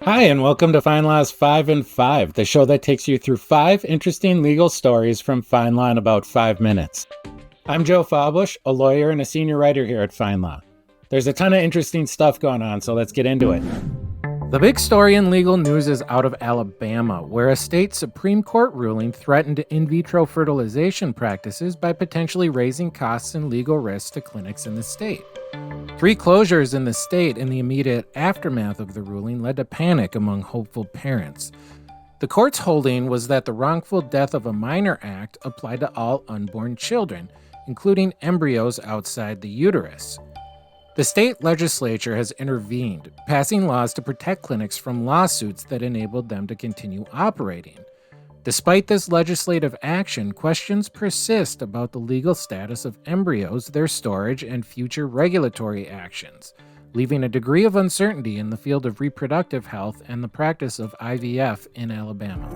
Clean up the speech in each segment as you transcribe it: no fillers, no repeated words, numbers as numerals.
Hi, and welcome to FindLaw's 5 in 5, the show that takes you through 5 interesting legal stories from FindLaw in about 5 minutes. I'm Joe Fawbush, a lawyer and a senior writer here at FindLaw. There's a ton of interesting stuff going on, so let's get into it. The big story in legal news is out of Alabama, where a state Supreme Court ruling threatened in vitro fertilization practices by potentially raising costs and legal risks to clinics in the state. 3 closures in the state in the immediate aftermath of the ruling led to panic among hopeful parents. The court's holding was that the Wrongful Death of a Minor Act applied to all unborn children, including embryos outside the uterus. The state legislature has intervened, passing laws to protect clinics from lawsuits that enabled them to continue operating. Despite this legislative action, questions persist about the legal status of embryos, their storage, and future regulatory actions, leaving a degree of uncertainty in the field of reproductive health and the practice of IVF in Alabama.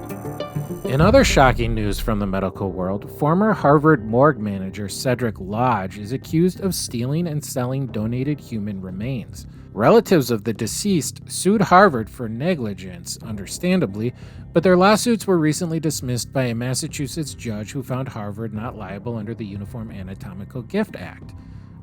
In other shocking news from the medical world, former Harvard morgue manager Cedric Lodge is accused of stealing and selling donated human remains. Relatives of the deceased sued Harvard for negligence, understandably, but their lawsuits were recently dismissed by a Massachusetts judge who found Harvard not liable under the Uniform Anatomical Gift Act.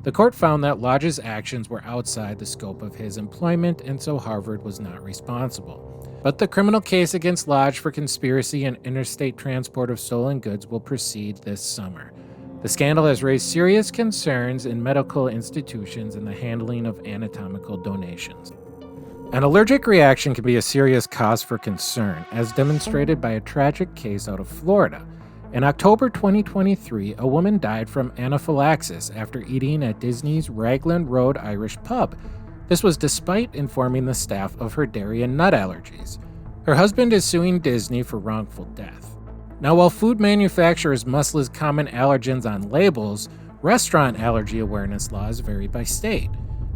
The court found that Lodge's actions were outside the scope of his employment, and so Harvard was not responsible. But the criminal case against Lodge for conspiracy and interstate transport of stolen goods will proceed this summer. The scandal has raised serious concerns in medical institutions and the handling of anatomical donations. An allergic reaction can be a serious cause for concern, as demonstrated by a tragic case out of Florida. In October 2023, a woman died from anaphylaxis after eating at Disney's Raglan Road Irish pub. This was despite informing the staff of her dairy and nut allergies. Her husband is suing Disney for wrongful death. Now, while food manufacturers must list common allergens on labels, restaurant allergy awareness laws vary by state.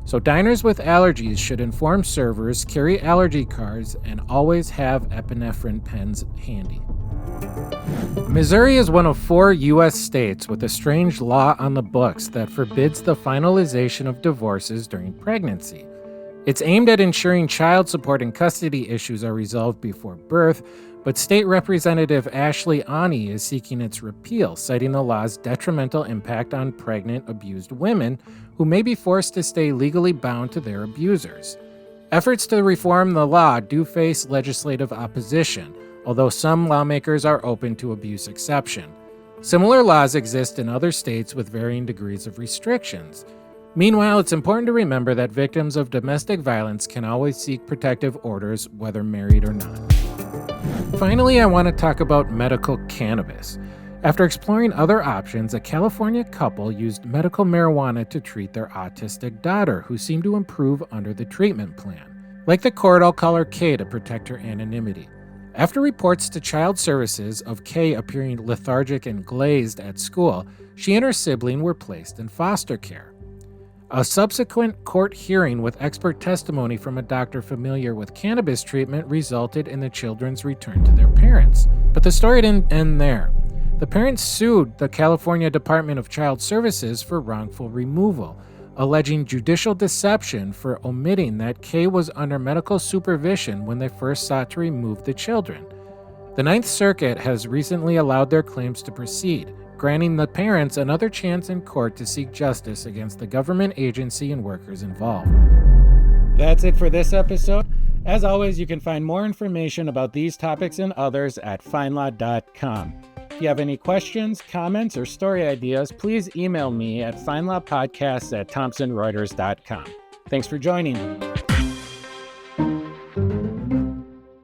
So diners with allergies should inform servers, carry allergy cards, and always have epinephrine pens handy. Missouri is one of 4 U.S. states with a strange law on the books that forbids the finalization of divorces during pregnancy. It's aimed at ensuring child support and custody issues are resolved before birth, but State Representative Ashley Ani is seeking its repeal, citing the law's detrimental impact on pregnant, abused women who may be forced to stay legally bound to their abusers. Efforts to reform the law do face legislative opposition, although some lawmakers are open to abuse exception. Similar laws exist in other states with varying degrees of restrictions. Meanwhile, it's important to remember that victims of domestic violence can always seek protective orders, whether married or not. Finally, I want to talk about medical cannabis. After exploring other options, a California couple used medical marijuana to treat their autistic daughter, who seemed to improve under the treatment plan. Like the court, I'll call her Kay to protect her anonymity. After reports to Child Services of Kay appearing lethargic and glazed at school, she and her sibling were placed in foster care. A subsequent court hearing with expert testimony from a doctor familiar with cannabis treatment resulted in the children's return to their parents. But the story didn't end there. The parents sued the California Department of Child Services for wrongful removal, alleging judicial deception for omitting that Kay was under medical supervision when they first sought to remove the children. The Ninth Circuit has recently allowed their claims to proceed, granting the parents another chance in court to seek justice against the government agency and workers involved. That's it for this episode. As always, you can find more information about these topics and others at FindLaw.com. If you have any questions, comments, or story ideas, please email me at FindLawPodcasts@ThomsonReuters.com. Thanks for joining me.